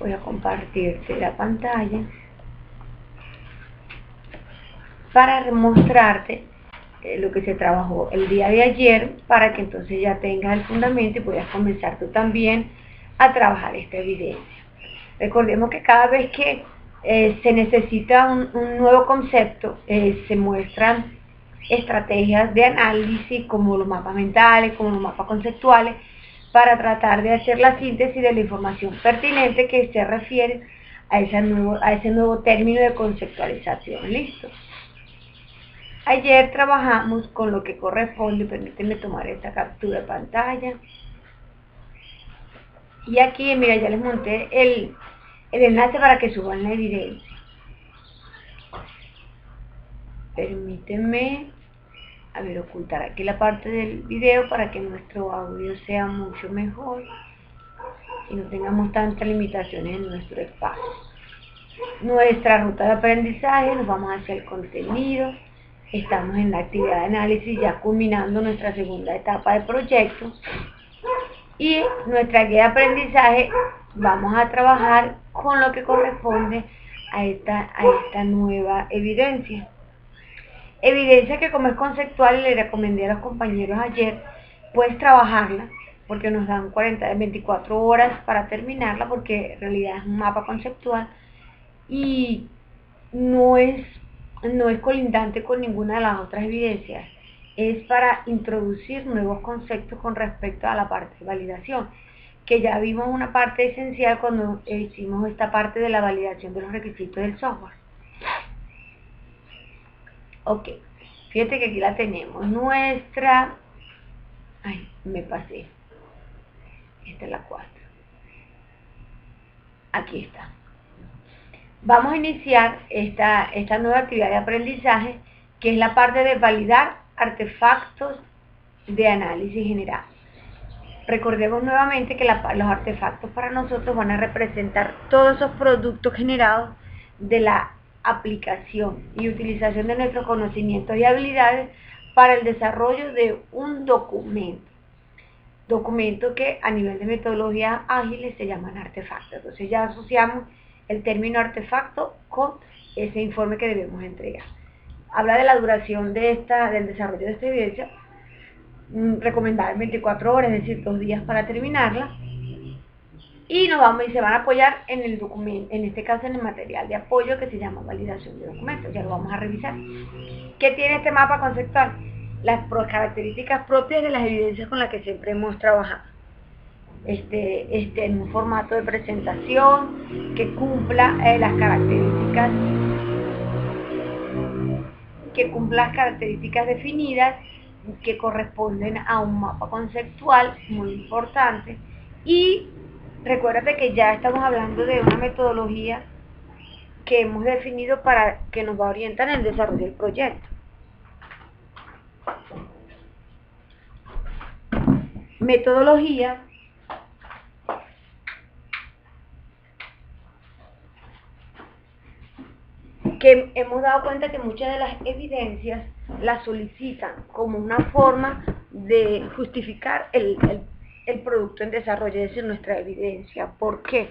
Voy a compartirte la pantalla para mostrarte lo que se trabajó el día de ayer, para que entonces ya tengas el fundamento y puedas comenzar tú también a trabajar esta evidencia. Recordemos que cada vez que se necesita un nuevo concepto, se muestran estrategias de análisis como los mapas mentales, como los mapas conceptuales, para tratar de hacer la síntesis de la información pertinente que se refiere a ese nuevo término de conceptualización. ¿Listo? Ayer trabajamos con lo que corresponde, permíteme tomar esta captura de pantalla. Y aquí, mira, ya les monté el enlace para que suban la evidencia. Permíteme, a ver, ocultar aquí la parte del video para que nuestro audio sea mucho mejor y no tengamos tantas limitaciones en nuestro espacio. Nuestra ruta de aprendizaje, nos vamos hacia el contenido. Estamos en la actividad de análisis, ya culminando nuestra segunda etapa de proyecto. Y nuestra guía de aprendizaje, vamos a trabajar con lo que corresponde a esta nueva evidencia. Evidencia que, como es conceptual y le recomendé a los compañeros ayer, puedes trabajarla, porque nos dan 24 horas para terminarla, porque en realidad es un mapa conceptual y no es colindante con ninguna de las otras evidencias. Es para introducir nuevos conceptos con respecto a la parte de validación, que ya vimos una parte esencial cuando hicimos esta parte de la validación de los requisitos del software. Ok, fíjate que aquí la tenemos, nuestra... Ay, me pasé. Esta es la 4. Aquí está. Vamos a iniciar esta nueva actividad de aprendizaje, que es la parte de validar artefactos de análisis general. Recordemos nuevamente que los artefactos para nosotros van a representar todos esos productos generados de la aplicación y utilización de nuestros conocimientos y habilidades para el desarrollo de un documento que a nivel de metodologías ágiles se llaman artefactos. Entonces ya asociamos el término artefacto con ese informe que debemos entregar. Habla de la duración del desarrollo de esta evidencia, recomendada en 24 horas, es decir, 2 días para terminarla, y se van a apoyar en el documento, en este caso en el material de apoyo que se llama validación de documentos. Ya lo vamos a revisar. ¿Qué tiene este mapa conceptual? Las características propias de las evidencias con las que siempre hemos trabajado. En un formato de presentación que cumpla las características definidas, que corresponden a un mapa conceptual muy importante. Y recuérdate que ya estamos hablando de una metodología que hemos definido para que nos va a orientar en el desarrollo del proyecto. Metodología que hemos dado cuenta que muchas de las evidencias las solicitan como una forma de justificar el producto en desarrollo, es decir, nuestra evidencia. ¿Por qué?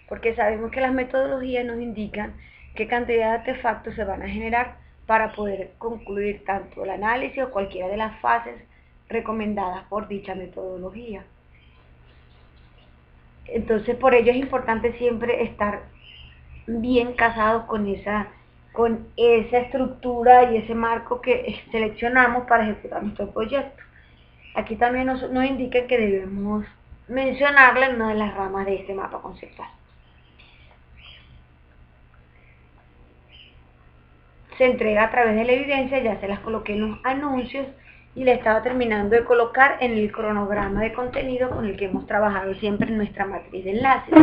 Porque sabemos que las metodologías nos indican qué cantidad de artefactos se van a generar para poder concluir tanto el análisis o cualquiera de las fases recomendadas por dicha metodología. Entonces, por ello es importante siempre estar bien casados con esa estructura y ese marco que seleccionamos para ejecutar nuestro proyecto. Aquí también nos indica que debemos mencionarla en una de las ramas de este mapa conceptual. Se entrega a través de la evidencia, ya se las coloqué en los anuncios y la estaba terminando de colocar en el cronograma de contenido con el que hemos trabajado siempre en nuestra matriz de enlaces,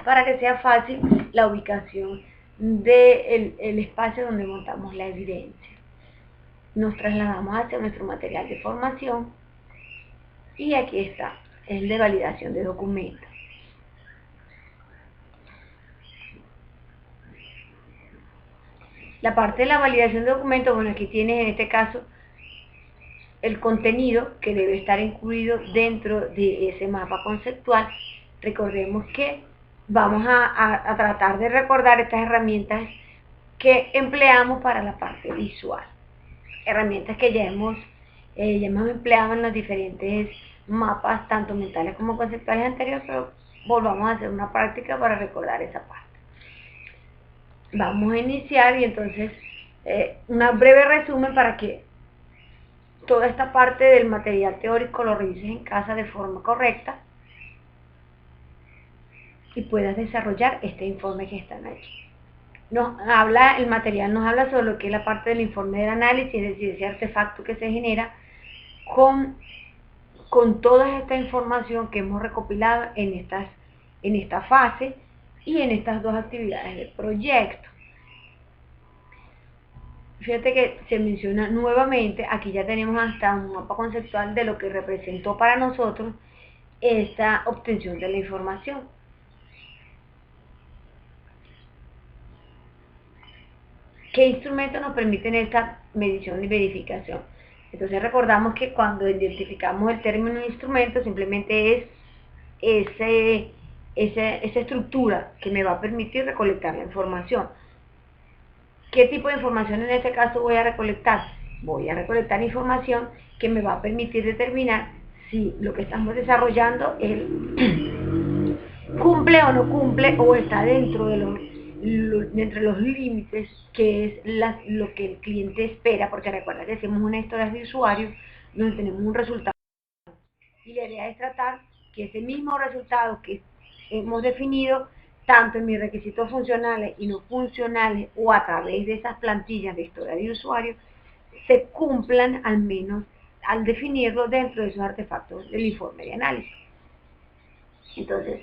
para que sea fácil la ubicación del espacio donde montamos la evidencia. Nos trasladamos hacia nuestro material de formación y aquí está, el de validación de documentos. La parte de la validación de documentos, bueno, aquí tienes en este caso el contenido que debe estar incluido dentro de ese mapa conceptual. Recordemos que vamos a tratar de recordar estas herramientas que empleamos para la parte visual. Herramientas que ya hemos empleado en los diferentes mapas, tanto mentales como conceptuales anteriores, pero volvamos a hacer una práctica para recordar esa parte. Vamos a iniciar y entonces un breve resumen para que toda esta parte del material teórico lo revises en casa de forma correcta y puedas desarrollar este informe que están aquí. El material nos habla sobre lo que es la parte del informe del análisis, es decir, ese artefacto que se genera con toda esta información que hemos recopilado en esta fase y en estas dos actividades del proyecto. Fíjate que se menciona nuevamente, aquí ya tenemos hasta un mapa conceptual de lo que representó para nosotros esta obtención de la información. ¿Qué instrumentos nos permiten esta medición y verificación? Entonces recordamos que cuando identificamos el término instrumento simplemente es esa estructura que me va a permitir recolectar la información. ¿Qué tipo de información en este caso voy a recolectar? Voy a recolectar información que me va a permitir determinar si lo que estamos desarrollando cumple o no cumple o está dentro de los límites que es lo que el cliente espera, porque recuerda que hacemos una historia de usuario donde tenemos un resultado y la idea es tratar que ese mismo resultado que hemos definido tanto en mis requisitos funcionales y no funcionales o a través de esas plantillas de historia de usuario se cumplan al menos al definirlo dentro de esos artefactos del informe de análisis. Entonces,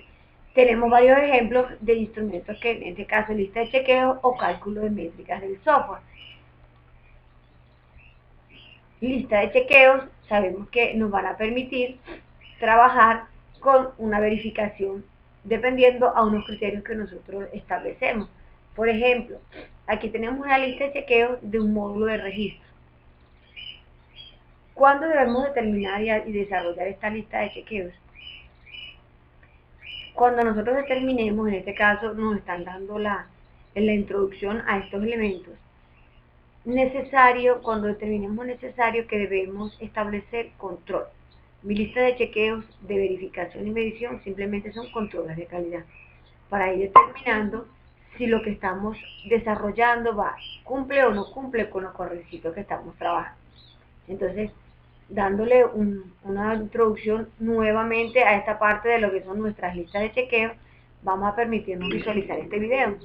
tenemos varios ejemplos de instrumentos que en este caso lista de chequeo o cálculo de métricas del software. Lista de chequeos, sabemos que nos van a permitir trabajar con una verificación dependiendo a unos criterios que nosotros establecemos. Por ejemplo, aquí tenemos una lista de chequeos de un módulo de registro. ¿Cuándo debemos determinar y desarrollar esta lista de chequeos? Cuando nosotros determinemos, en este caso nos están dando la introducción a estos elementos. Cuando determinemos necesario que debemos establecer control. Mi lista de chequeos de verificación y medición simplemente son controles de calidad para ir determinando si lo que estamos desarrollando cumple o no cumple con los requisitos que estamos trabajando. Entonces, dándole una introducción nuevamente a esta parte de lo que son nuestras listas de chequeo, vamos a permitirnos visualizar este video.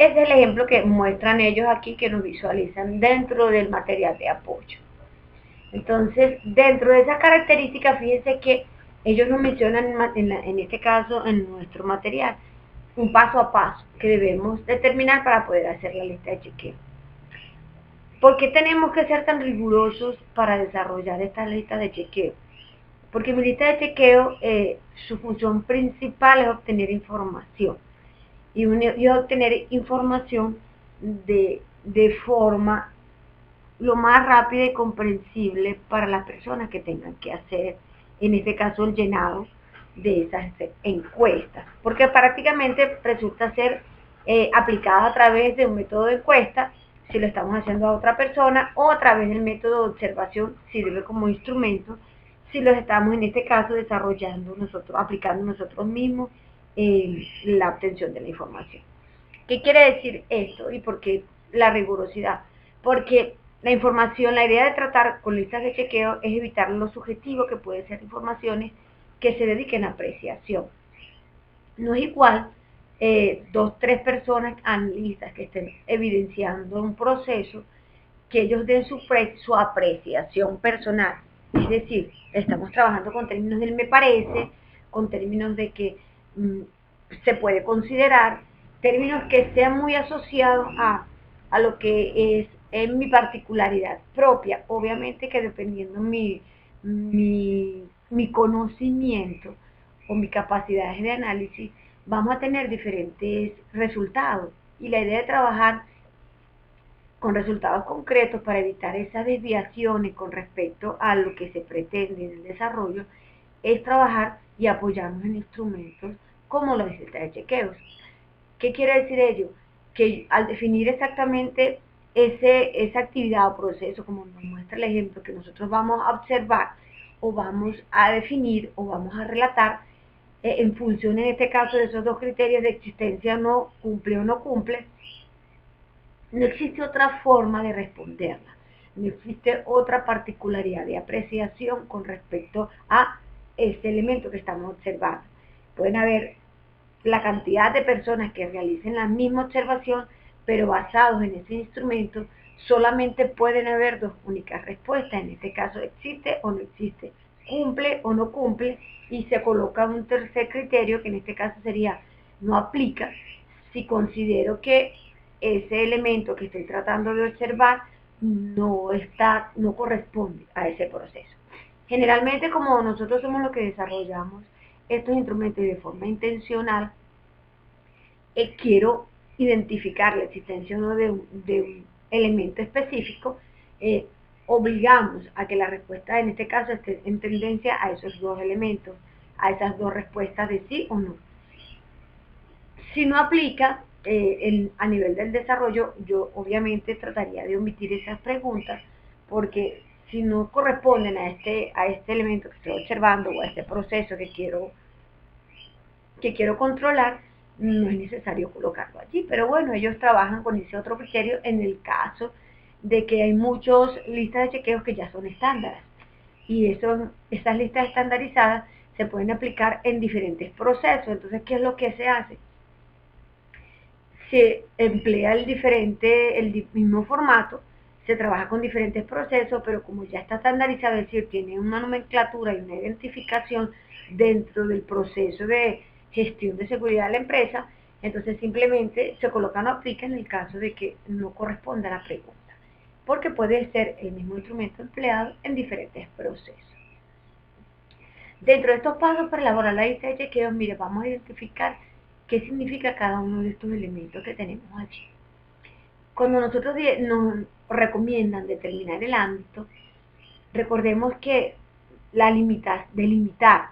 Este es el ejemplo que muestran ellos aquí, que nos visualizan dentro del material de apoyo. Entonces, dentro de esas características, fíjense que ellos nos mencionan en este caso, en nuestro material, un paso a paso que debemos determinar para poder hacer la lista de chequeo. ¿Por qué tenemos que ser tan rigurosos para desarrollar esta lista de chequeo? Porque mi lista de chequeo, su función principal es obtener información. Y obtener información de forma lo más rápida y comprensible para las personas que tengan que hacer, en este caso, el llenado de esas encuestas, porque prácticamente resulta ser aplicada a través de un método de encuesta, si lo estamos haciendo a otra persona, o a través del método de observación, sirve como instrumento, si los estamos en este caso desarrollando nosotros, aplicando nosotros mismos la obtención de la información. ¿Qué quiere decir esto y por qué la rigurosidad? Porque la información, la idea de tratar con listas de chequeo es evitar lo subjetivo que pueden ser informaciones que se dediquen a apreciación. No es igual 2, 3 personas analistas que estén evidenciando un proceso que ellos den su apreciación personal. Es decir, estamos trabajando con términos del me parece, con términos de que se puede considerar, términos que sean muy asociados a lo que es en mi particularidad propia. Obviamente que dependiendo mi conocimiento o mis capacidades de análisis, vamos a tener diferentes resultados. Y la idea de trabajar con resultados concretos para evitar esas desviaciones con respecto a lo que se pretende en el desarrollo es trabajar y apoyarnos en instrumentos como la lista de chequeos. ¿Qué quiere decir ello? Que al definir exactamente esa actividad o proceso, como nos muestra el ejemplo, que nosotros vamos a observar o vamos a definir o vamos a relatar, en función en este caso de esos dos criterios de existencia no cumple o no cumple, no existe otra forma de responderla, no existe otra particularidad de apreciación con respecto a este elemento que estamos observando. Pueden haber la cantidad de personas que realicen la misma observación, pero basados en ese instrumento, solamente pueden haber dos únicas respuestas. En este caso, existe o no existe, cumple o no cumple, y se coloca un tercer criterio, que en este caso sería no aplica, si considero que ese elemento que estoy tratando de observar no corresponde a ese proceso. Generalmente, como nosotros somos los que desarrollamos estos instrumentos de forma intencional, quiero identificar la existencia o no de un elemento específico, obligamos a que la respuesta en este caso esté en tendencia a esos dos elementos, a esas dos respuestas de sí o no. Si no aplica a nivel del desarrollo, yo obviamente trataría de omitir esas preguntas, porque si no corresponden a este elemento que estoy observando o a este proceso que quiero controlar, no es necesario colocarlo allí. Pero bueno, ellos trabajan con ese otro criterio en el caso de que hay muchas listas de chequeos que ya son estándares. Y esas listas estandarizadas se pueden aplicar en diferentes procesos. Entonces, ¿qué es lo que se hace? Se emplea el mismo formato, se trabaja con diferentes procesos, pero como ya está estandarizado, es decir, tiene una nomenclatura y una identificación dentro del proceso de gestión de seguridad de la empresa, entonces simplemente se coloca no aplica en el caso de que no corresponda a la pregunta, porque puede ser el mismo instrumento empleado en diferentes procesos. Dentro de estos pasos para elaborar la lista de chequeos, mire, vamos a identificar qué significa cada uno de estos elementos que tenemos allí. Cuando nosotros nos recomiendan determinar el ámbito, recordemos que delimitar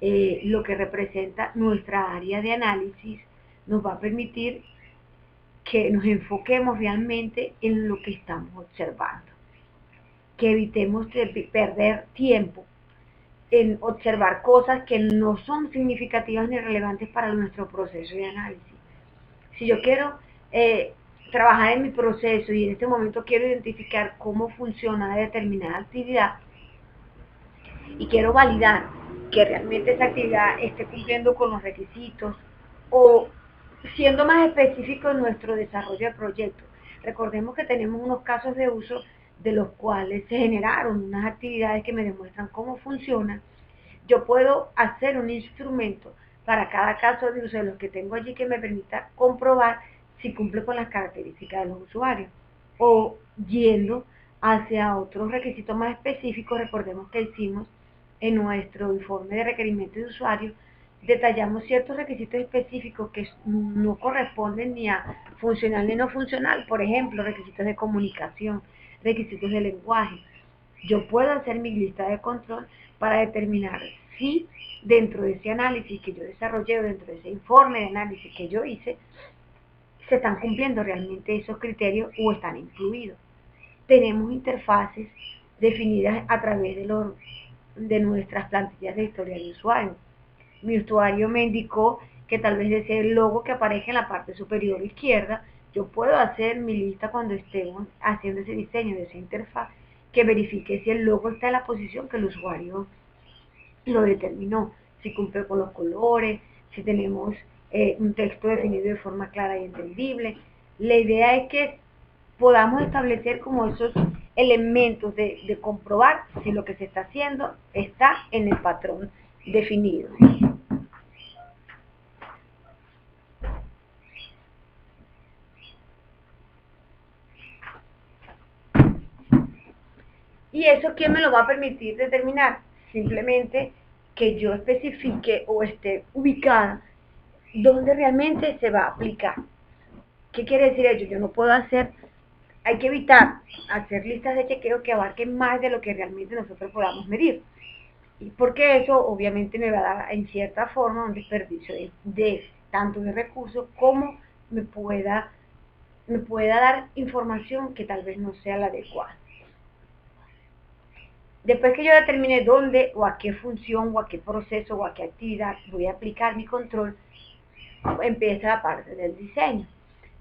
lo que representa nuestra área de análisis nos va a permitir que nos enfoquemos realmente en lo que estamos observando, que evitemos perder tiempo en observar cosas que no son significativas ni relevantes para nuestro proceso de análisis. Si yo quiero trabajar en mi proceso y en este momento quiero identificar cómo funciona determinada actividad y quiero validar que realmente esa actividad esté cumpliendo con los requisitos o siendo más específico en nuestro desarrollo de proyectos. Recordemos que tenemos unos casos de uso de los cuales se generaron unas actividades que me demuestran cómo funciona. Yo puedo hacer un instrumento para cada caso de uso de los que tengo allí que me permita comprobar si cumple con las características de los usuarios. O yendo hacia otros requisitos más específicos, recordemos que hicimos en nuestro informe de requerimiento de usuario, detallamos ciertos requisitos específicos que no corresponden ni a funcional ni no funcional, por ejemplo, requisitos de comunicación, requisitos de lenguaje. Yo puedo hacer mi lista de control para determinar si dentro de ese análisis que yo desarrollé, dentro de ese informe de análisis que yo hice, se están cumpliendo realmente esos criterios o están incluidos. Tenemos interfaces definidas a través de nuestras plantillas de historia de usuario. Mi usuario me indicó que tal vez desee el logo que aparezca en la parte superior izquierda. Yo puedo hacer mi lista cuando estemos haciendo ese diseño de esa interfaz, que verifique si el logo está en la posición que el usuario lo determinó, si cumple con los colores, si tenemos un texto definido de forma clara y entendible. La idea es que podamos establecer como esos elementos de comprobar si lo que se está haciendo está en el patrón definido. ¿Y eso quién me lo va a permitir determinar? Simplemente que yo especifique o esté ubicada donde realmente se va a aplicar. ¿Qué quiere decir ello? Yo no puedo hacer, hay que evitar hacer listas de chequeo que abarquen más de lo que realmente nosotros podamos medir. Y porque eso obviamente me va a dar en cierta forma un desperdicio de tanto de recursos como me pueda dar información que tal vez no sea la adecuada. Después que yo determine dónde o a qué función o a qué proceso o a qué actividad voy a aplicar mi control, empieza la parte del diseño.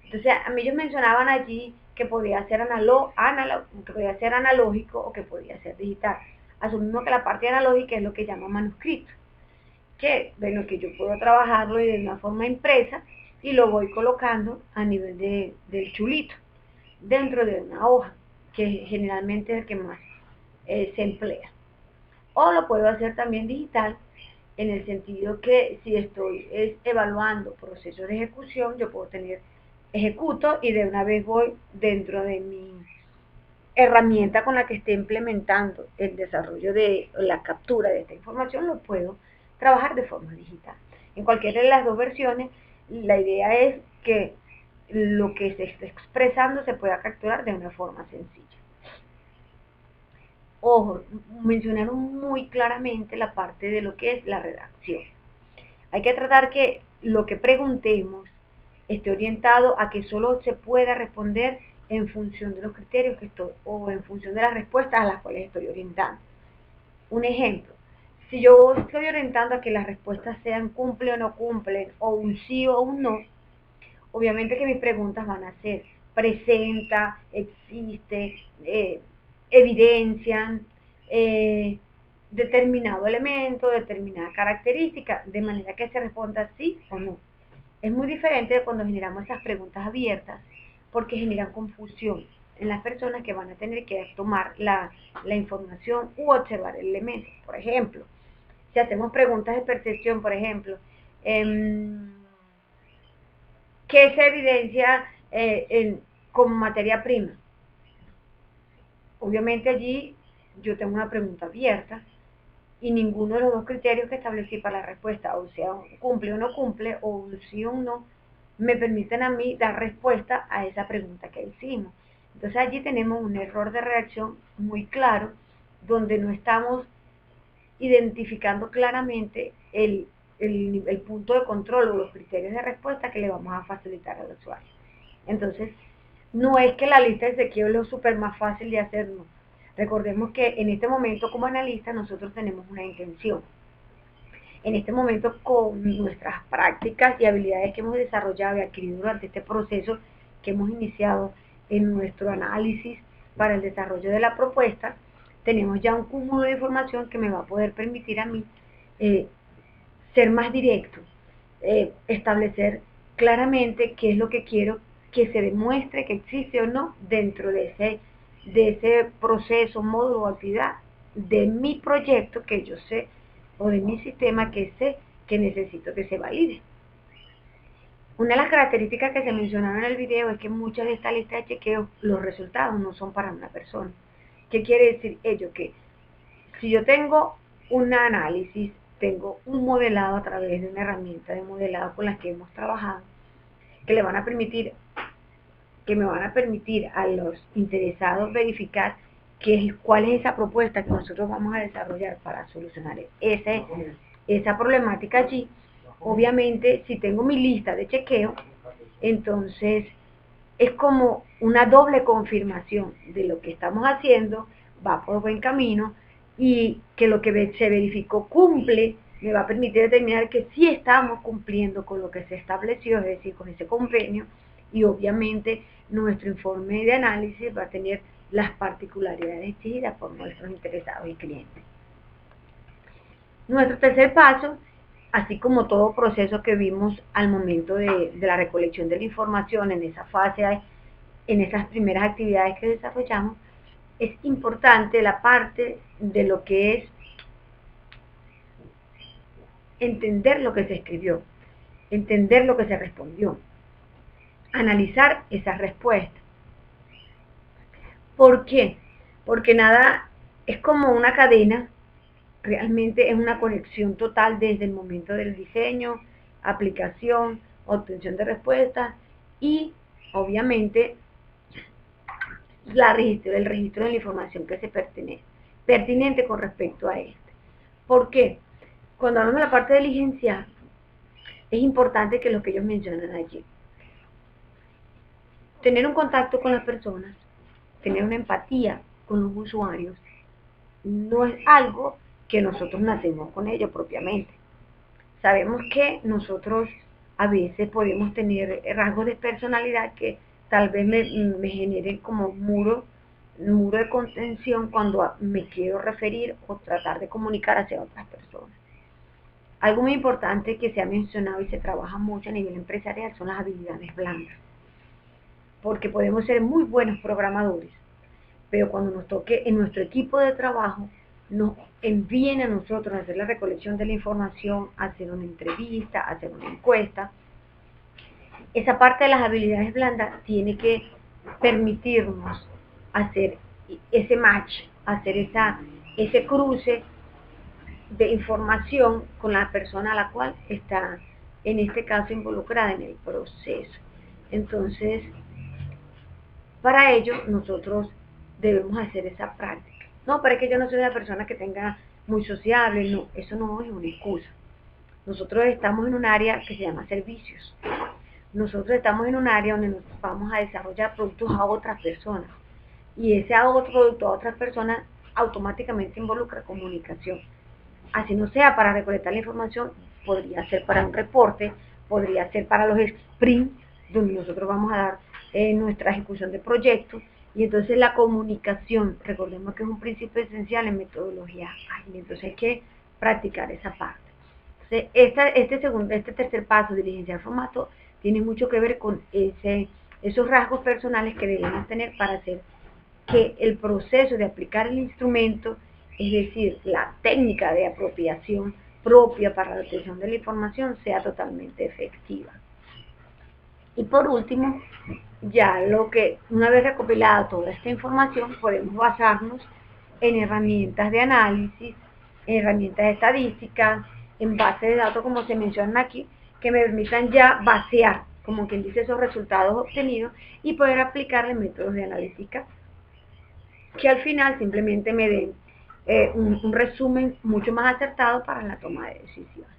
Entonces, a mí ellos mencionaban allí que podía ser que podía ser analógico o que podía ser digital. Asumimos que la parte analógica es lo que llaman manuscrito, que bueno, que yo puedo trabajarlo de una forma impresa y lo voy colocando a nivel del chulito, dentro de una hoja, que generalmente es el que más se emplea. O lo puedo hacer también digital, en el sentido que si estoy evaluando procesos de ejecución, yo puedo tener ejecuto y de una vez voy dentro de mi herramienta con la que esté implementando el desarrollo de la captura de esta información, lo puedo trabajar de forma digital. En cualquiera de las dos versiones, la idea es que lo que se está expresando se pueda capturar de una forma sencilla. Ojo, mencionaron muy claramente la parte de lo que es la redacción. Hay que tratar que lo que preguntemos esté orientado a que solo se pueda responder en función de los criterios que estoy, o en función de las respuestas a las cuales estoy orientando. Un ejemplo, si yo estoy orientando a que las respuestas sean cumple o no cumple, o un sí o un no, obviamente que mis preguntas van a ser presenta, existe, evidencian determinado elemento, determinada característica, de manera que se responda sí o no. Es muy diferente de cuando generamos esas preguntas abiertas, porque generan confusión en las personas que van a tener que tomar la información u observar el elemento. Por ejemplo, si hacemos preguntas de percepción, por ejemplo, ¿qué se evidencia como materia prima? Obviamente allí yo tengo una pregunta abierta y ninguno de los dos criterios que establecí para la respuesta, o sea, cumple o no cumple, o un sí o un no, me permiten a mí dar respuesta a esa pregunta que hicimos. Entonces allí tenemos un error de redacción muy claro, donde no estamos identificando claramente el punto de control o los criterios de respuesta que le vamos a facilitar al usuario. Entonces, no es que la lista de chequeo es lo súper más fácil de hacer, no. Recordemos que en este momento como analista nosotros tenemos una intención. En este momento con nuestras prácticas y habilidades que hemos desarrollado y adquirido durante este proceso que hemos iniciado en nuestro análisis para el desarrollo de la propuesta, tenemos ya un cúmulo de información que me va a poder permitir a mí ser más directo, establecer claramente qué es lo que quiero que se demuestre que existe o no dentro de ese proceso, módulo o actividad de mi proyecto que yo sé, o de mi sistema que sé que necesito que se valide. Una de las características que se mencionaron en el video es que muchas de estas listas de chequeo, los resultados no son para una persona. ¿Qué quiere decir ello? Que si yo tengo un análisis, tengo un modelado a través de una herramienta de modelado con la que hemos trabajado, que me van a permitir a los interesados verificar cuál es esa propuesta que nosotros vamos a desarrollar para solucionar esa problemática allí. Obviamente, si tengo mi lista de chequeo, entonces es como una doble confirmación de lo que estamos haciendo, va por buen camino, y que lo que se verificó cumple, me va a permitir determinar que sí estamos cumpliendo con lo que se estableció, es decir, con ese convenio, y obviamente nuestro informe de análisis va a tener las particularidades exigidas por nuestros interesados y clientes. Nuestro tercer paso, así como todo proceso que vimos al momento de la recolección de la información en esa fase, en esas primeras actividades que desarrollamos, es importante la parte de lo que es entender lo que se escribió, entender lo que se respondió, analizar esas respuestas. ¿Por qué? Porque nada es como una cadena, realmente es una conexión total desde el momento del diseño, aplicación, obtención de respuestas y obviamente el registro de la información que se pertinente con respecto a este. ¿Por qué? Cuando hablamos de la parte de diligencia, es importante que lo que ellos mencionan allí, tener un contacto con las personas, tener una empatía con los usuarios, no es algo que nosotros nacemos con ello propiamente. Sabemos que nosotros a veces podemos tener rasgos de personalidad que tal vez me generen como un muro de contención cuando me quiero referir o tratar de comunicar hacia otras personas. Algo muy importante que se ha mencionado y se trabaja mucho a nivel empresarial son las habilidades blandas, porque podemos ser muy buenos programadores, pero cuando nos toque en nuestro equipo de trabajo, nos envíen a nosotros a hacer la recolección de la información, a hacer una entrevista, a hacer una encuesta. Esa parte de las habilidades blandas tiene que permitirnos hacer ese match, hacer ese cruce de información con la persona a la cual está, en este caso, involucrada en el proceso. Entonces, para ello, nosotros debemos hacer esa práctica. No, pero es que yo no soy una persona que tenga muy sociable, no, eso no es una excusa. Nosotros estamos en un área que se llama servicios. Nosotros estamos en un área donde nos vamos a desarrollar productos a otras personas. Y ese otro producto a otras personas automáticamente involucra comunicación. Así no sea para recolectar la información, podría ser para un reporte, podría ser para los sprints, donde nosotros vamos a dar nuestra ejecución de proyectos, y entonces la comunicación, recordemos que es un principio esencial en metodología ágil, entonces hay que practicar esa parte. Entonces, este tercer paso, diligenciar formato, tiene mucho que ver con esos rasgos personales que debemos tener para hacer que el proceso de aplicar el instrumento, es decir, la técnica de apropiación propia para la obtención de la información, sea totalmente efectiva. Y por último, ya una vez recopilada toda esta información, podemos basarnos en herramientas de análisis, en herramientas de estadística, en bases de datos como se mencionan aquí, que me permitan ya basear, como quien dice, esos resultados obtenidos y poder aplicarle métodos de analítica que al final simplemente me den un resumen mucho más acertado para la toma de decisiones.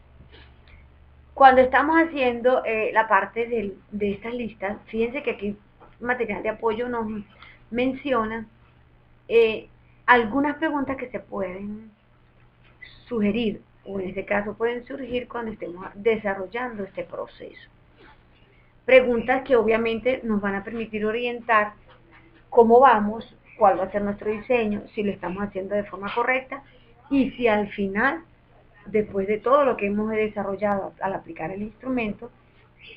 Cuando estamos haciendo la parte de estas listas, fíjense que aquí material de apoyo nos menciona algunas preguntas que se pueden sugerir, o en este caso pueden surgir cuando estemos desarrollando este proceso. Preguntas que obviamente nos van a permitir orientar cómo vamos, cuál va a ser nuestro diseño, si lo estamos haciendo de forma correcta y si al final, después de todo lo que hemos desarrollado al aplicar el instrumento,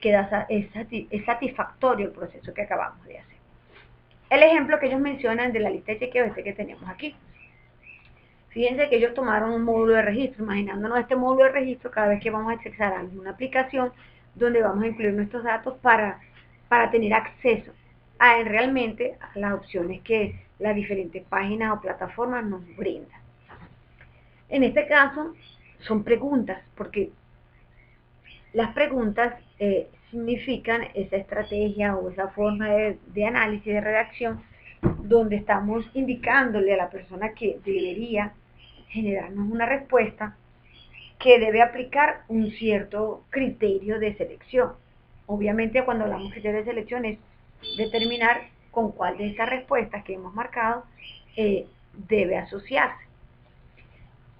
es satisfactorio el proceso que acabamos de hacer. El ejemplo que ellos mencionan de la lista de chequeo que tenemos aquí. Fíjense que ellos tomaron un módulo de registro, imaginándonos este módulo de registro cada vez que vamos a accesar a alguna aplicación donde vamos a incluir nuestros datos para tener acceso a realmente a las opciones que las diferentes páginas o plataformas nos brindan. En este caso son preguntas, porque las preguntas significan esa estrategia o esa forma de análisis, de redacción, donde estamos indicándole a la persona que debería generarnos una respuesta que debe aplicar un cierto criterio de selección. Obviamente cuando hablamos de criterio de selección es determinar con cuál de estas respuestas que hemos marcado debe asociarse.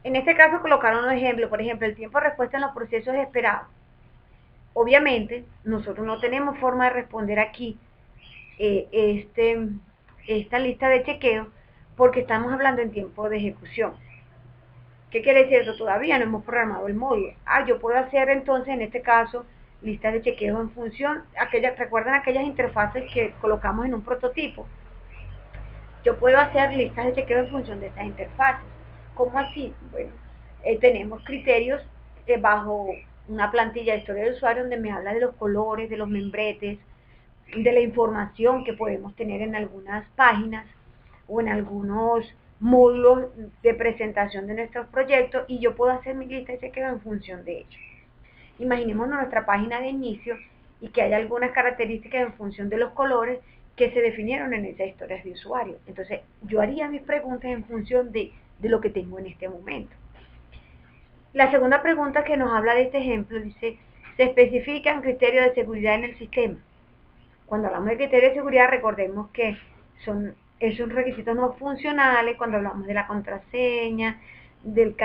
En este caso colocaron un ejemplo, por ejemplo, el tiempo de respuesta en los procesos esperados. Obviamente nosotros no tenemos forma de responder aquí esta lista de chequeo porque estamos hablando en tiempo de ejecución. ¿Qué quiere decir eso? Todavía no hemos programado el módulo. Yo puedo hacer entonces en este caso listas de chequeo en función, ¿recuerdan aquellas interfaces que colocamos en un prototipo? Yo puedo hacer listas de chequeo en función de estas interfaces. ¿Cómo así? Bueno, tenemos criterios bajo una plantilla de historia de usuario donde me habla de los colores, de los membretes, de la información que podemos tener en algunas páginas o en algunos módulos de presentación de nuestros proyectos y yo puedo hacer mi lista de chequeo en función de ello. Imaginemos nuestra página de inicio y que hay algunas características en función de los colores que se definieron en esas historias de usuario. Entonces, yo haría mis preguntas en función de lo que tengo en este momento. La segunda pregunta que nos habla de este ejemplo dice, ¿se especifican criterios de seguridad en el sistema? Cuando hablamos de criterios de seguridad, recordemos que son esos requisitos no funcionales cuando hablamos de la contraseña, del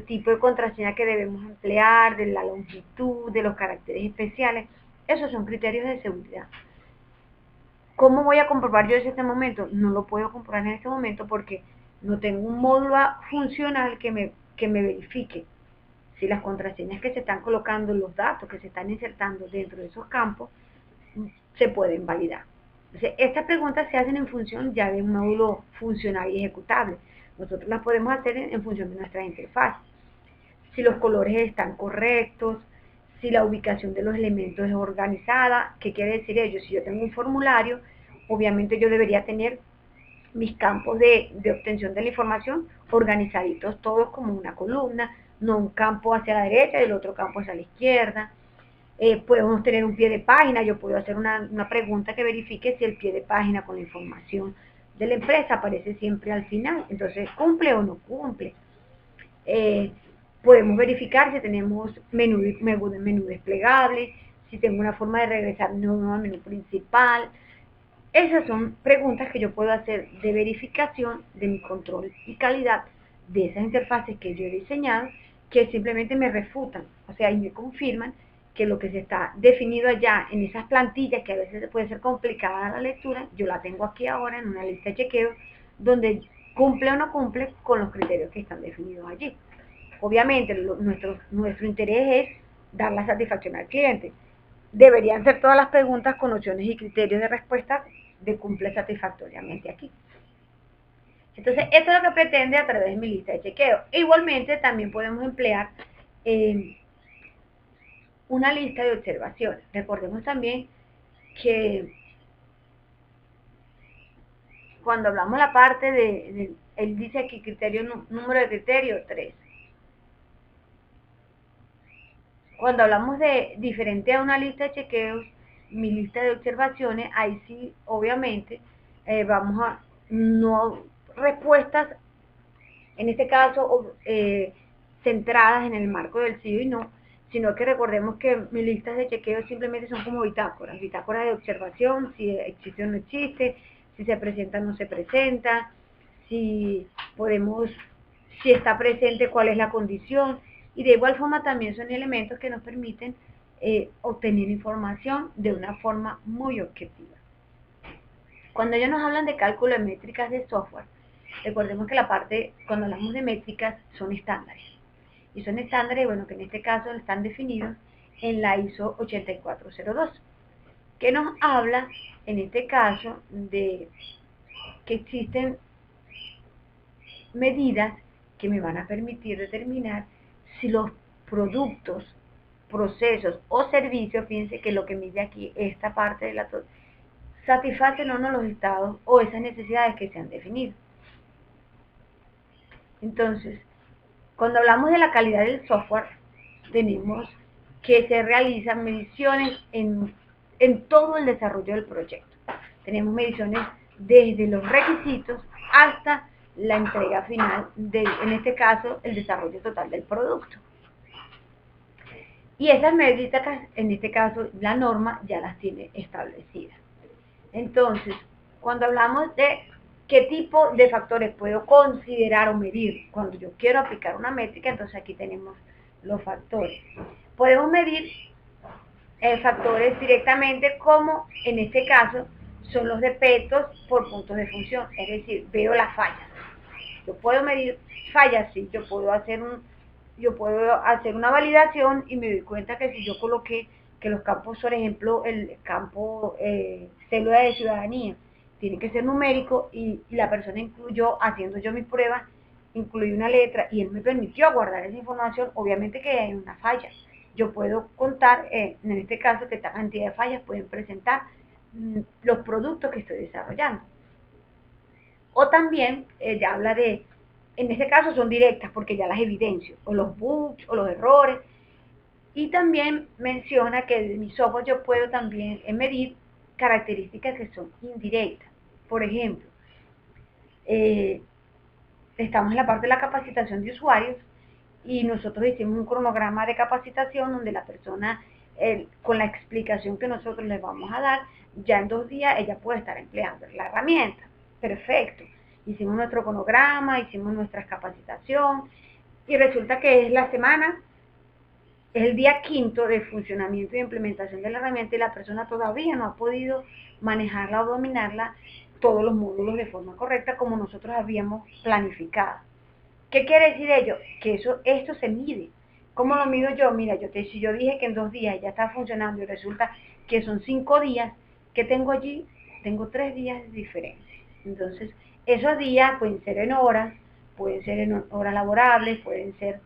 tipo de contraseña que debemos emplear, de la longitud, de los caracteres especiales. Esos son criterios de seguridad. ¿Cómo voy a comprobar yo en este momento? No lo puedo comprobar en este momento porque no tengo un módulo funcional que me verifique si las contraseñas que se están colocando, los datos que se están insertando dentro de esos campos, se pueden validar. Entonces, estas preguntas se hacen en función ya de un módulo funcional y ejecutable. Nosotros las podemos hacer en función de nuestra interfaz. Si los colores están correctos, si la ubicación de los elementos es organizada. ¿Qué quiere decir ello? Si yo tengo un formulario, obviamente yo debería tener mis campos de obtención de la información organizaditos todos como una columna, no un campo hacia la derecha y el otro campo hacia la izquierda. Podemos tener un pie de página, yo puedo hacer una pregunta que verifique si el pie de página con la información de la empresa aparece siempre al final, entonces cumple o no cumple. Podemos verificar si tenemos menú desplegable, si tengo una forma de regresar nuevo al menú principal. Esas son preguntas que yo puedo hacer de verificación de mi control y calidad de esas interfaces que yo he diseñado, que simplemente me refutan, o sea, y me confirman que lo que se está definido allá en esas plantillas, que a veces puede ser complicada la lectura, yo la tengo aquí ahora en una lista de chequeo, donde cumple o no cumple con los criterios que están definidos allí. Obviamente, nuestro interés es dar la satisfacción al cliente. Deberían ser todas las preguntas con opciones y criterios de respuesta de cumple satisfactoriamente aquí. Entonces, esto es lo que pretende a través de mi lista de chequeo. Igualmente, también podemos emplear una lista de observaciones. Recordemos también que cuando hablamos la parte él dice aquí número de criterio 3. Cuando hablamos de diferente a una lista de chequeos, mi lista de observaciones, ahí sí, obviamente, vamos a no respuestas, en este caso, centradas en el marco del sí y no, sino que recordemos que mis listas de chequeo simplemente son como bitácoras de observación, si existe o no existe, si se presenta o no se presenta, si está presente, cuál es la condición, y de igual forma también son elementos que nos permiten obtener información de una forma muy objetiva. Cuando ellos nos hablan de cálculo de métricas de software, recordemos que cuando hablamos de métricas, son estándares. Y son estándares, bueno, que en este caso están definidos en la ISO 8402, que nos habla, en este caso, de que existen medidas que me van a permitir determinar si los productos, procesos o servicios, fíjense que lo que mide aquí esta parte de la satisfacen o no los estados o esas necesidades que se han definido. Entonces, cuando hablamos de la calidad del software, tenemos que se realizan mediciones en todo el desarrollo del proyecto. Tenemos mediciones desde los requisitos hasta la entrega final, en este caso, el desarrollo total del producto. Y esas métricas, en este caso, la norma ya las tiene establecidas. Entonces, cuando hablamos de qué tipo de factores puedo considerar o medir cuando yo quiero aplicar una métrica, entonces aquí tenemos los factores. Podemos medir factores directamente, como en este caso son los defectos por puntos de función, es decir, veo las fallas. Yo puedo medir fallas, sí, yo puedo hacer una validación y me doy cuenta que si yo coloqué que los campos, por ejemplo, el campo célula de ciudadanía, tiene que ser numérico y la persona incluyó, haciendo yo mi prueba, incluí una letra y él me permitió guardar esa información, obviamente que hay una falla. Yo puedo contar, en este caso, que esta cantidad de fallas pueden presentar los productos que estoy desarrollando. O también ya habla de, en este caso son directas porque ya las evidencio, o los bugs o los errores. Y también menciona que de mi software yo puedo también medir características que son indirectas. Por ejemplo, estamos en la parte de la capacitación de usuarios y nosotros hicimos un cronograma de capacitación donde la persona, con la explicación que nosotros les vamos a dar, ya en 2 días ella puede estar empleando la herramienta. Perfecto. Hicimos nuestro cronograma, hicimos nuestra capacitación y resulta que es el día 5 de funcionamiento y implementación de la herramienta y la persona todavía no ha podido manejarla o dominarla todos los módulos de forma correcta como nosotros habíamos planificado. ¿Qué quiere decir ello? Que esto se mide. ¿Cómo lo mido yo? Mira, si yo dije que en 2 días ya está funcionando y resulta que son 5 días, ¿qué tengo allí? Tengo 3 días de diferencia. Entonces, esos días pueden ser en horas, pueden ser en horas laborables, pueden ser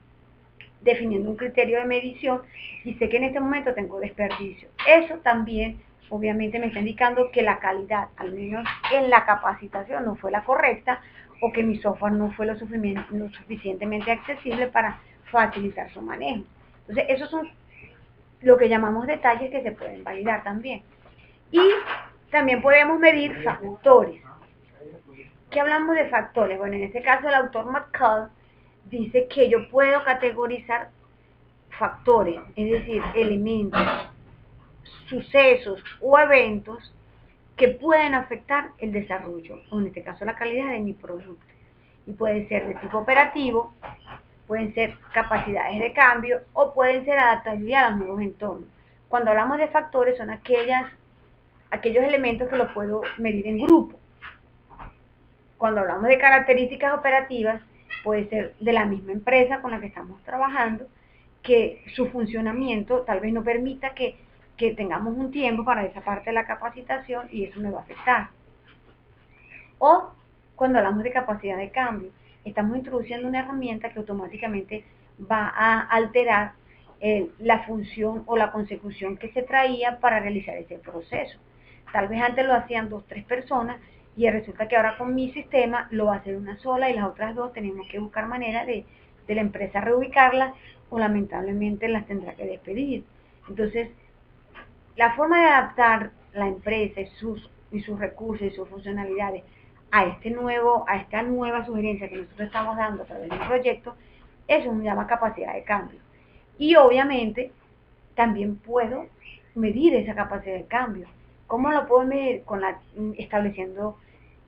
definiendo un criterio de medición y sé que en este momento tengo desperdicio. Eso también obviamente me está indicando que la calidad, al menos en la capacitación, no fue la correcta o que mi software no fue lo suficientemente accesible para facilitar su manejo. Entonces, esos son lo que llamamos detalles que se pueden validar también. Y también podemos medir factores. ¿Qué hablamos de factores? Bueno, en este caso el autor McCall dice que yo puedo categorizar factores, es decir, elementos, sucesos o eventos que pueden afectar el desarrollo, o en este caso la calidad de mi producto. Y pueden ser de tipo operativo, pueden ser capacidades de cambio o pueden ser adaptabilidad a los nuevos entornos. Cuando hablamos de factores son aquellos elementos que los puedo medir en grupo. Cuando hablamos de características operativas, puede ser de la misma empresa con la que estamos trabajando, que su funcionamiento tal vez no permita que tengamos un tiempo para esa parte de la capacitación y eso me va a afectar. O cuando hablamos de capacidad de cambio, estamos introduciendo una herramienta que automáticamente va a alterar la función o la consecución que se traía para realizar ese proceso. Tal vez antes lo hacían 2 o 3 personas y resulta que ahora con mi sistema lo va a hacer una sola y las otras 2 tenemos que buscar manera de la empresa reubicarlas o lamentablemente las tendrá que despedir. Entonces, la forma de adaptar la empresa y sus recursos y sus funcionalidades a esta nueva sugerencia que nosotros estamos dando a través del proyecto, eso se llama capacidad de cambio. Y obviamente también puedo medir esa capacidad de cambio. ¿Cómo lo puedo medir? Estableciendo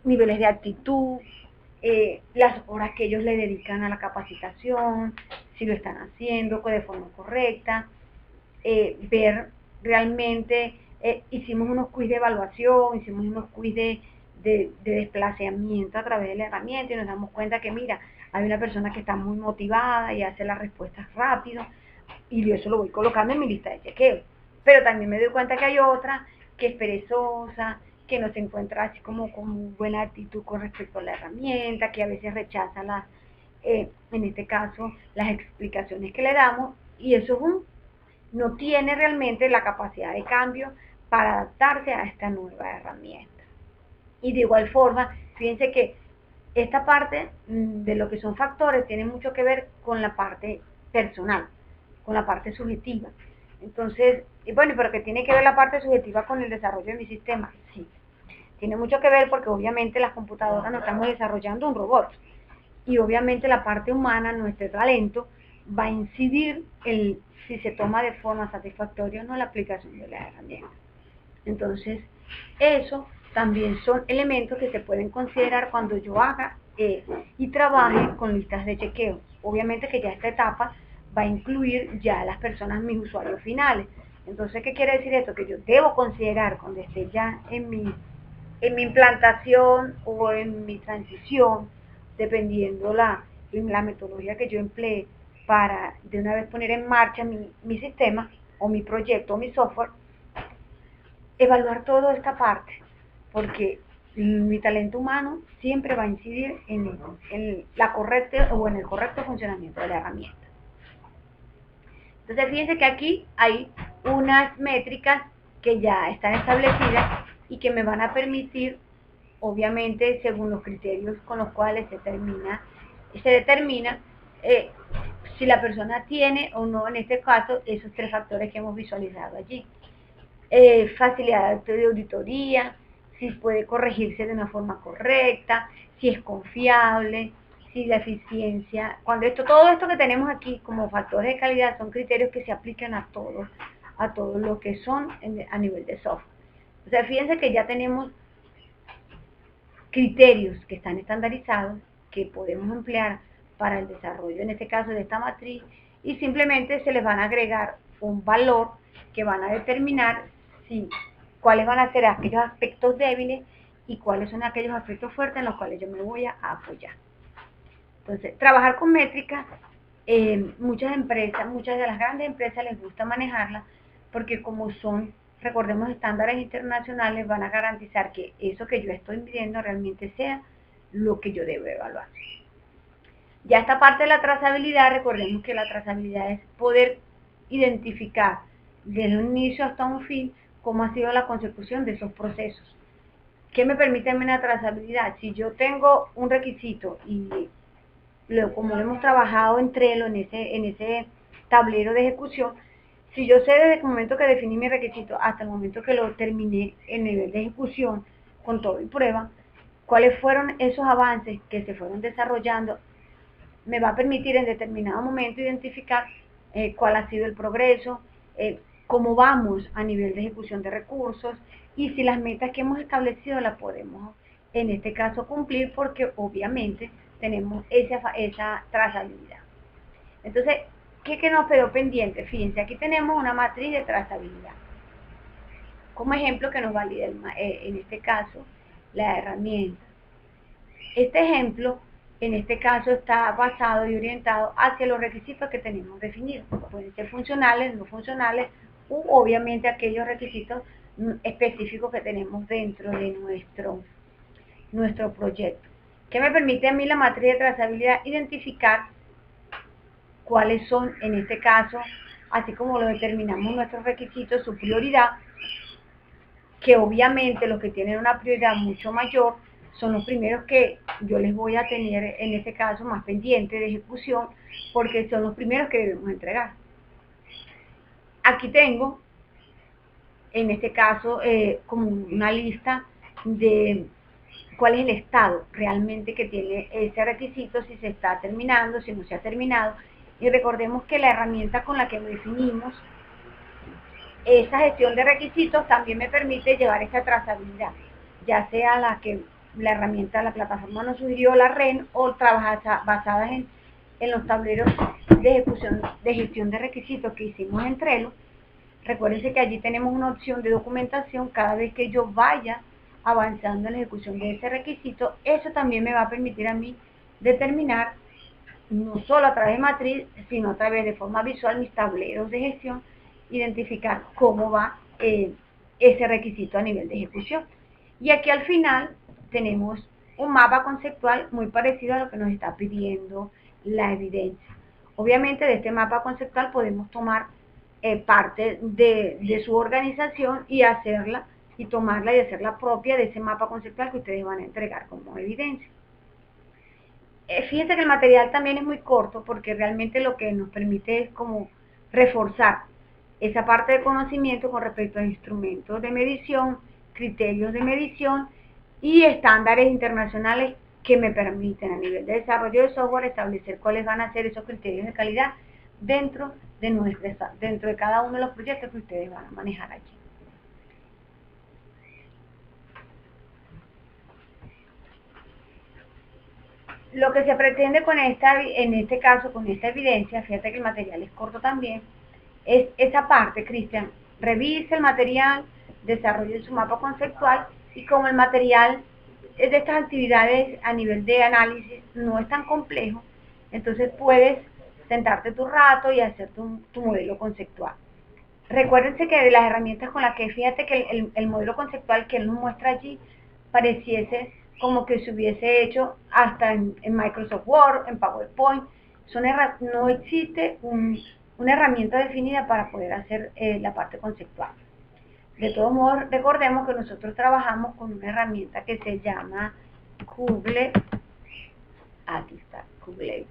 niveles de actitud, las horas que ellos le dedican a la capacitación, si lo están haciendo de forma correcta, ver realmente, hicimos unos quiz de evaluación, hicimos unos quiz de desplazamiento a través de la herramienta y nos damos cuenta que mira, hay una persona que está muy motivada y hace las respuestas rápido, y eso lo voy colocando en mi lista de chequeo. Pero también me doy cuenta que hay otra que es perezosa, que no se encuentra así como con buena actitud con respecto a la herramienta, que a veces rechaza en este caso, las explicaciones que le damos, y eso no tiene realmente la capacidad de cambio para adaptarse a esta nueva herramienta. Y de igual forma, fíjense que esta parte de lo que son factores tiene mucho que ver con la parte personal, con la parte subjetiva. Entonces, bueno, pero que tiene que ver la parte subjetiva con el desarrollo de mi sistema. Sí, tiene mucho que ver porque obviamente las computadoras no estamos desarrollando un robot. Y obviamente la parte humana, nuestro talento, va a incidir en si se toma de forma satisfactoria o no la aplicación de la herramienta. Entonces, eso también son elementos que se pueden considerar cuando yo haga y trabaje con listas de chequeo. Obviamente que ya esta etapa va a incluir ya a las personas, mis usuarios finales. Entonces, ¿qué quiere decir esto? Que yo debo considerar cuando esté ya en mi implantación o en mi transición, dependiendo la metodología que yo emplee para de una vez poner en marcha mi sistema o mi proyecto o mi software, evaluar toda esta parte, porque mi talento humano siempre va a incidir en la correcta o en el correcto funcionamiento de la herramienta. Entonces fíjense que aquí hay unas métricas que ya están establecidas y que me van a permitir, obviamente según los criterios con los cuales se determina si la persona tiene o no, en este caso, esos tres factores que hemos visualizado allí. Facilidad de auditoría, si puede corregirse de una forma correcta, si es confiable, si la eficiencia, todo esto que tenemos aquí como factores de calidad son criterios que se aplican a todo lo que son a nivel de software. O sea, fíjense que ya tenemos criterios que están estandarizados, que podemos emplear para el desarrollo, en este caso de esta matriz, y simplemente se les van a agregar un valor que van a determinar cuáles van a ser aquellos aspectos débiles y cuáles son aquellos aspectos fuertes en los cuales yo me voy a apoyar. Entonces, trabajar con métricas, muchas de las grandes empresas les gusta manejarlas porque como son, recordemos, estándares internacionales, van a garantizar que eso que yo estoy midiendo realmente sea lo que yo debo evaluar. Ya esta parte de la trazabilidad, recordemos que la trazabilidad es poder identificar desde un inicio hasta un fin cómo ha sido la consecución de esos procesos. ¿Qué me permite a mí la trazabilidad? Si yo tengo un requisito y como lo hemos trabajado en Trello, en ese tablero de ejecución, si yo sé desde el momento que definí mi requisito hasta el momento que lo terminé en nivel de ejecución, con todo y prueba, cuáles fueron esos avances que se fueron desarrollando, me va a permitir en determinado momento identificar cuál ha sido el progreso, cómo vamos a nivel de ejecución de recursos y si las metas que hemos establecido las podemos, en este caso, cumplir porque obviamente tenemos esa trazabilidad. Entonces, ¿qué nos quedó pendiente? Fíjense, aquí tenemos una matriz de trazabilidad. Como ejemplo que nos valida en este caso la herramienta. Este ejemplo, en este caso, está basado y orientado hacia los requisitos que tenemos definidos. Pueden ser funcionales, no funcionales, u obviamente aquellos requisitos específicos que tenemos dentro de nuestro proyecto. ¿Qué me permite a mí la matriz de trazabilidad? Identificar cuáles son, en este caso, así como lo determinamos nuestros requisitos, su prioridad, que obviamente los que tienen una prioridad mucho mayor son los primeros que yo les voy a tener, en este caso, más pendiente de ejecución, porque son los primeros que debemos entregar. Aquí tengo, en este caso, como una lista de cuál es el estado realmente que tiene ese requisito, si se está terminando, si no se ha terminado. Y recordemos que la herramienta con la que definimos esa gestión de requisitos también me permite llevar esta trazabilidad, ya sea la herramienta, la plataforma nos sugirió, la REN, o trabajar basadas en los tableros de ejecución, de gestión de requisitos que hicimos en Trello. Recuérdense que allí tenemos una opción de documentación. Cada vez que yo vaya avanzando en la ejecución de ese requisito, eso también me va a permitir a mí determinar no solo a través de matriz, sino a través de forma visual mis tableros de gestión, identificar cómo va ese requisito a nivel de ejecución. Y aquí al final tenemos un mapa conceptual muy parecido a lo que nos está pidiendo la evidencia. Obviamente de este mapa conceptual podemos tomar parte de su organización y hacerla, y tomarla y hacerla propia de ese mapa conceptual que ustedes van a entregar como evidencia. Fíjense que el material también es muy corto porque realmente lo que nos permite es como reforzar esa parte de conocimiento con respecto a instrumentos de medición, criterios de medición y estándares internacionales que me permiten a nivel de desarrollo de software establecer cuáles van a ser esos criterios de calidad dentro de cada uno de los proyectos que ustedes van a manejar aquí. Lo que se pretende con en este caso, con esta evidencia, fíjate que el material es corto también, es esa parte, Cristian, revise el material, desarrolle su mapa conceptual y como el material es de estas actividades a nivel de análisis no es tan complejo, entonces puedes sentarte tu rato y hacer tu modelo conceptual. Recuérdense que de las herramientas con las que, fíjate que el modelo conceptual que él nos muestra allí pareciese como que se hubiese hecho hasta en Microsoft Word, en PowerPoint. No existe una herramienta definida para poder hacer la parte conceptual. De todos modos, recordemos que nosotros trabajamos con una herramienta que se llama Google. Aquí está, Google.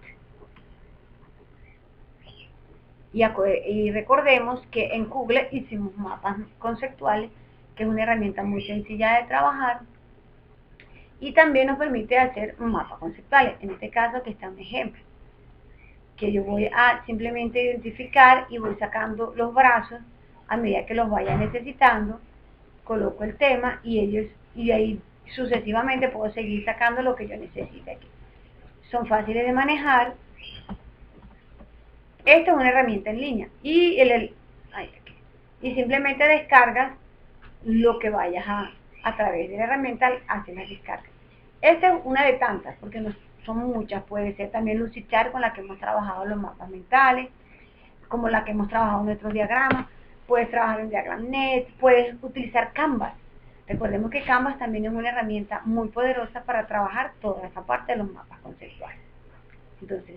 Y recordemos que en Google hicimos mapas conceptuales, que es una herramienta muy sencilla de trabajar y también nos permite hacer mapas conceptuales. En este caso que está un ejemplo, que yo voy a simplemente identificar y voy sacando los brazos a medida que los vaya necesitando, coloco el tema y ahí sucesivamente puedo seguir sacando lo que yo necesite aquí. Son fáciles de manejar. Esta es una herramienta en línea y simplemente descargas lo que vayas a través de la herramienta, hacer las descargas. Esta es una de tantas, porque no son muchas. Puede ser también Lucidchart, con la que hemos trabajado los mapas mentales, como la que hemos trabajado en nuestros diagramas. Puedes trabajar en DiagramNet, puedes utilizar Canvas. Recordemos que Canvas también es una herramienta muy poderosa para trabajar toda esa parte de los mapas conceptuales. Entonces,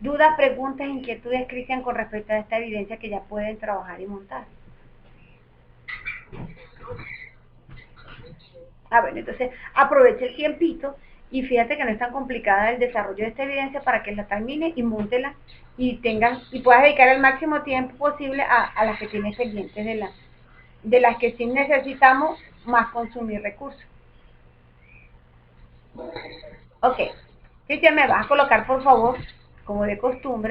dudas, preguntas, inquietudes, Cristian, con respecto a esta evidencia que ya pueden trabajar y montar. Bueno, entonces aproveche el tiempito y fíjate que no es tan complicada el desarrollo de esta evidencia para que la termine y móntela y puedas dedicar el máximo tiempo posible a las que tienes pendientes de las que sí necesitamos más consumir recursos. Ok, Cristian, me vas a colocar por favor, como de costumbre,